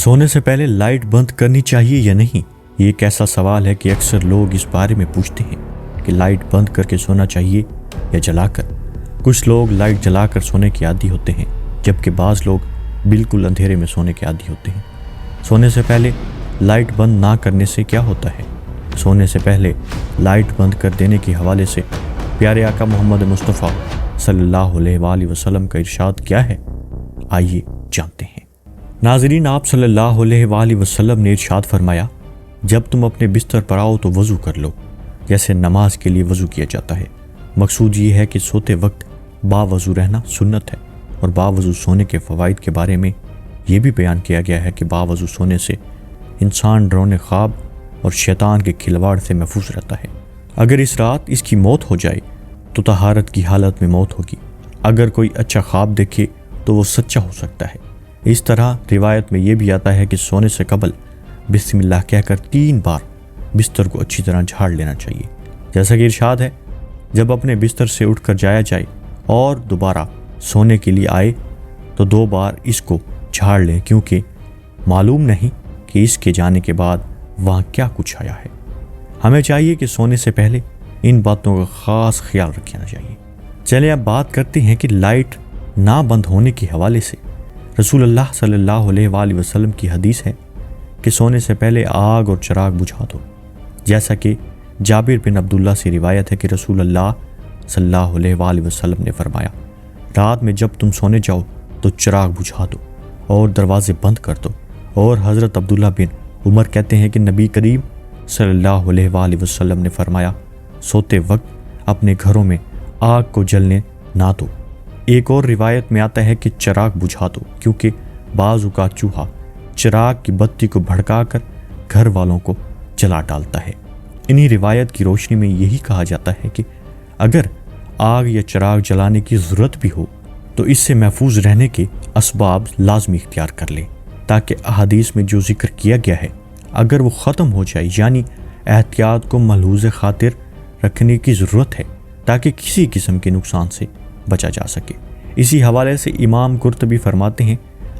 سونے سے پہلے لائٹ بند کرنی چاہیے یا نہیں؟ یہ ایک ایسا سوال ہے کہ اکثر لوگ اس بارے میں پوچھتے ہیں کہ لائٹ بند کر کے سونا چاہیے یا جلا کر۔ کچھ لوگ لائٹ جلا کر سونے کے عادی ہوتے ہیں، جبکہ بعض لوگ بالکل اندھیرے میں سونے کے عادی ہوتے ہیں۔ سونے سے پہلے لائٹ بند نہ کرنے سے کیا ہوتا ہے؟ سونے سے پہلے لائٹ بند کر دینے کے حوالے سے پیارے آقا محمد مصطفیٰ صلی اللہ علیہ وآلہ وسلم کا ارشاد کیا ہے؟ آئیے جانتے ہیں۔ ناظرین، آپ صلی اللہ علیہ وآلہ وسلم نے ارشاد فرمایا، جب تم اپنے بستر پر آؤ تو وضو کر لو، جیسے نماز کے لیے وضو کیا جاتا ہے۔ مقصود یہ ہے کہ سوتے وقت باوضو رہنا سنت ہے، اور باوضو سونے کے فوائد کے بارے میں یہ بھی بیان کیا گیا ہے کہ باوضو سونے سے انسان ڈراؤنے خواب اور شیطان کے کھلواڑ سے محفوظ رہتا ہے۔ اگر اس رات اس کی موت ہو جائے تو طہارت کی حالت میں موت ہوگی۔ اگر کوئی اچھا خواب دیکھے تو وہ سچا ہو سکتا ہے۔ اس طرح روایت میں یہ بھی آتا ہے کہ سونے سے قبل بسم اللہ کہہ کر 3 بار بستر کو اچھی طرح جھاڑ لینا چاہیے۔ جیسا کہ ارشاد ہے، جب اپنے بستر سے اٹھ کر جایا جائے اور دوبارہ سونے کے لیے آئے تو 2 بار اس کو جھاڑ لیں، کیونکہ معلوم نہیں کہ اس کے جانے کے بعد وہاں کیا کچھ آیا ہے۔ ہمیں چاہیے کہ سونے سے پہلے ان باتوں کا خاص خیال رکھنا چاہیے۔ چلیں اب بات کرتے ہیں کہ لائٹ نہ بند ہونے کے حوالے سے رسول اللہ صلی اللہ علیہ وآلہ وسلم کی حدیث ہے کہ سونے سے پہلے آگ اور چراغ بجھا دو۔ جیسا کہ جابر بن عبداللہ سے روایت ہے کہ رسول اللہ صلی اللہ علیہ وآلہ وسلم نے فرمایا، رات میں جب تم سونے جاؤ تو چراغ بجھا دو اور دروازے بند کر دو۔ اور حضرت عبداللہ بن عمر کہتے ہیں کہ نبی کریم صلی اللہ علیہ وآلہ وسلم نے فرمایا، سوتے وقت اپنے گھروں میں آگ کو جلنے نہ دو۔ ایک اور روایت میں آتا ہے کہ چراغ بجھا دو، کیونکہ بعض اوقات چوہا چراغ کی بتی کو بھڑکا کر گھر والوں کو جلا ڈالتا ہے۔ انہی روایت کی روشنی میں یہی کہا جاتا ہے کہ اگر آگ یا چراغ جلانے کی ضرورت بھی ہو تو اس سے محفوظ رہنے کے اسباب لازمی اختیار کر لیں، تاکہ احادیث میں جو ذکر کیا گیا ہے اگر وہ ختم ہو جائے، یعنی احتیاط کو ملحوظ خاطر رکھنے کی ضرورت ہے تاکہ کسی قسم کے نقصان سے بچا جا سکے۔ اسی حوالے سے امام قرطبی فرماتے ہیں،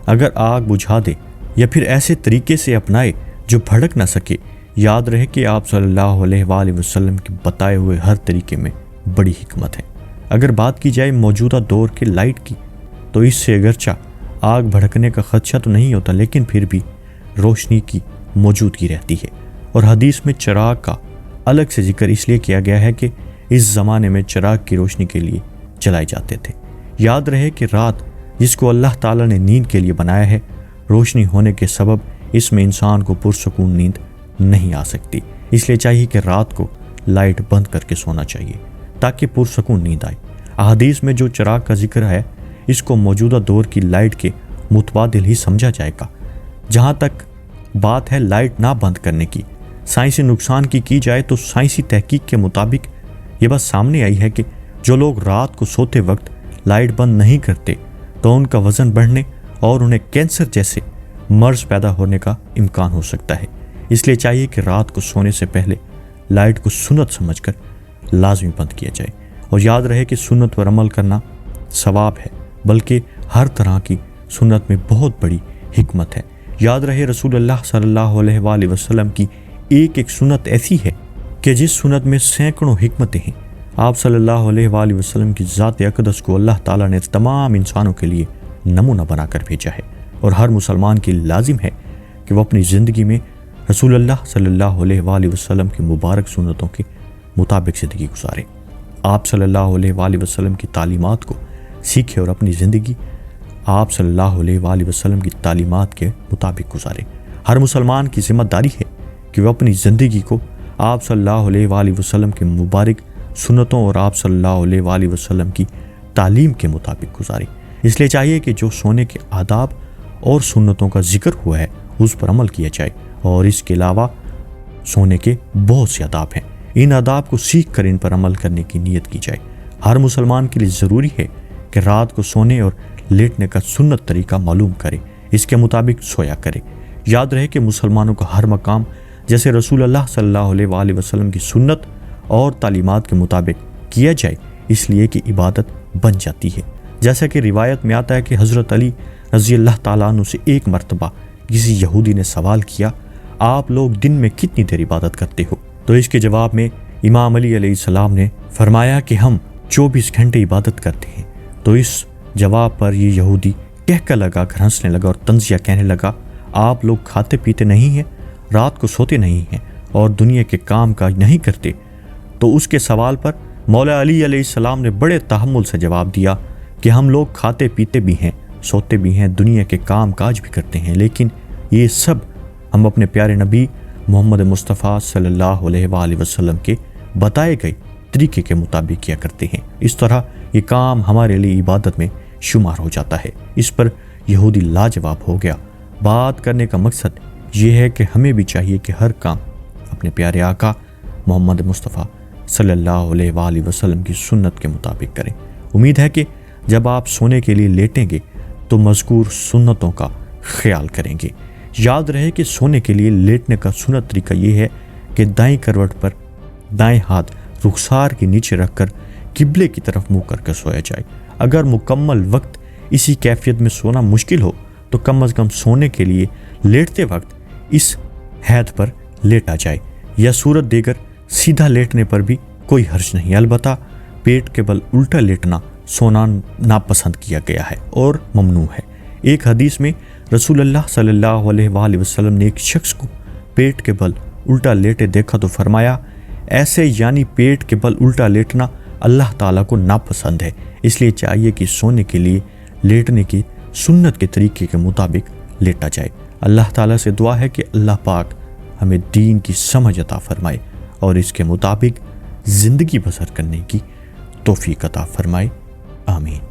اگر آگ بجھا دے یا پھر ایسے طریقے سے اپنائے جو بھڑک نہ سکے، یاد رہے کہ آپ صلی اللہ علیہ وآلہ وسلم کے بتائے ہوئے ہر طریقے میں بڑی حکمت ہے۔ اگر بات کی جائے موجودہ دور کے لائٹ کی تو اس سے اگرچہ آگ بھڑکنے کا خدشہ تو نہیں ہوتا، لیکن پھر بھی روشنی کی موجودگی رہتی ہے۔ اور حدیث میں چراغ کا الگ سے ذکر اس لیے کیا گیا ہے کہ اس زمانے میں چراغ کی روشنی کے لیے جلائے جاتے تھے۔ یاد رہے کہ رات جس کو اللہ تعالیٰ نے نیند کے لیے بنایا ہے، روشنی ہونے کے سبب اس میں انسان کو پرسکون نیند نہیں آ سکتی۔ اس لیے چاہیے کہ رات کو لائٹ بند کر کے سونا چاہیے تاکہ پرسکون نیند آئے۔ احادیث میں جو چراغ کا ذکر ہے اس کو موجودہ دور کی لائٹ کے متبادل ہی سمجھا جائے گا۔ جہاں تک بات ہے لائٹ نہ بند کرنے کی، سائنسی نقصان کی جائے تو سائنسی تحقیق کے مطابق یہ بات سامنے آئی ہے کہ جو لوگ رات کو سوتے وقت لائٹ بند نہیں کرتے تو ان کا وزن بڑھنے اور انہیں کینسر جیسے مرض پیدا ہونے کا امکان ہو سکتا ہے۔ اس لیے چاہیے کہ رات کو سونے سے پہلے لائٹ کو سنت سمجھ کر لازمی بند کیا جائے۔ اور یاد رہے کہ سنت پر عمل کرنا ثواب ہے، بلکہ ہر طرح کی سنت میں بہت بڑی حکمت ہے۔ یاد رہے رسول اللہ صلی اللہ علیہ وآلہ وسلم کی ایک سنت ایسی ہے کہ جس سنت میں سینکڑوں حکمتیں ہیں۔ آپ صلی اللہ علیہ وآلہ وسلم کی ذات اقدس کو اللہ تعالیٰ نے تمام انسانوں کے لیے نمونہ بنا کر بھیجا ہے، اور ہر مسلمان کی لازم ہے کہ وہ اپنی زندگی میں رسول اللہ صلی اللہ علیہ وآلہ وسلم کی مبارک سنتوں کے مطابق زندگی گزارے۔ آپ صلی اللہ علیہ وآلہ وسلم کی تعلیمات کو سیکھے اور اپنی زندگی آپ صلی اللہ علیہ وآلہ وسلم کی تعلیمات کے مطابق گزارے۔ ہر مسلمان کی ذمہ داری ہے کہ وہ اپنی زندگی کو آپ صلی اللہ علیہ وآلہ وسلم کے مبارک سنتوں اور آپ صلی اللہ علیہ وآلہ وسلم کی تعلیم کے مطابق گزارے۔ اس لیے چاہیے کہ جو سونے کے آداب اور سنتوں کا ذکر ہوا ہے اس پر عمل کیا جائے، اور اس کے علاوہ سونے کے بہت سے آداب ہیں، ان آداب کو سیکھ کر ان پر عمل کرنے کی نیت کی جائے۔ ہر مسلمان کے لیے ضروری ہے کہ رات کو سونے اور لیٹنے کا سنت طریقہ معلوم کرے، اس کے مطابق سویا کرے۔ یاد رہے کہ مسلمانوں کا ہر مقام جیسے رسول اللہ صلی اللہ علیہ وآلہ وسلم کی سنت اور تعلیمات کے مطابق کیا جائے، اس لیے کہ عبادت بن جاتی ہے۔ جیسا کہ روایت میں آتا ہے کہ حضرت علی رضی اللہ تعالیٰ عنہ سے ایک مرتبہ کسی یہودی نے سوال کیا آپ لوگ دن میں کتنی دیر عبادت کرتے ہو؟ تو اس کے جواب میں امام علی علیہ السلام نے فرمایا کہ ہم 24 گھنٹے عبادت کرتے ہیں۔ تو اس جواب پر یہ یہودی کہہ لگا کر ہنسنے لگا اور طنزیہ کہنے لگا آپ لوگ کھاتے پیتے نہیں ہیں، رات کو سوتے نہیں ہیں اور دنیا کے کام کاج نہیں کرتے؟ تو اس کے سوال پر مولا علی علیہ السلام نے بڑے تحمل سے جواب دیا کہ ہم لوگ کھاتے پیتے بھی ہیں، سوتے بھی ہیں، دنیا کے کام کاج بھی کرتے ہیں، لیکن یہ سب ہم اپنے پیارے نبی محمد مصطفیٰ صلی اللہ علیہ وآلہ وسلم کے بتائے گئے طریقے کے مطابق کیا کرتے ہیں۔ اس طرح یہ کام ہمارے لیے عبادت میں شمار ہو جاتا ہے۔ اس پر یہودی لاجواب ہو گیا۔ بات کرنے کا مقصد یہ ہے کہ ہمیں بھی چاہیے کہ ہر کام اپنے پیارے آقا محمد مصطفیٰ صلی اللہ علیہ وآلہ وسلم کی سنت کے مطابق کریں۔ امید ہے کہ جب آپ سونے کے لیے لیٹیں گے تو مذکور سنتوں کا خیال کریں گے۔ یاد رہے کہ سونے کے لیے لیٹنے کا سنت طریقہ یہ ہے کہ دائیں کروٹ پر دائیں ہاتھ رخسار کے نیچے رکھ کر قبلے کی طرف منہ کر کے سویا جائے۔ اگر مکمل وقت اسی کیفیت میں سونا مشکل ہو تو کم از کم سونے کے لیے لیٹتے وقت اس حید پر لیٹا جائے، یا صورت دیگر سیدھا لیٹنے پر بھی کوئی حرج نہیں۔ البتہ پیٹ کے بل الٹا لیٹنا سونا ناپسند کیا گیا ہے اور ممنوع ہے۔ ایک حدیث میں رسول اللہ صلی اللہ علیہ وآلہ وسلم نے ایک شخص کو پیٹ کے بل الٹا لیٹے دیکھا تو فرمایا ایسے یعنی پیٹ کے بل الٹا لیٹنا اللہ تعالیٰ کو ناپسند ہے، اس لیے چاہیے کہ سونے کے لیے لیٹنے کی سنت کے طریقے کے مطابق لیٹا جائے۔ اللہ تعالیٰ سے دعا ہے کہ اللہ پاک ہمیں دین کی سمجھ عطا فرمائے اور اس کے مطابق زندگی بسر کرنے کی توفیق عطا فرمائے۔ آمین۔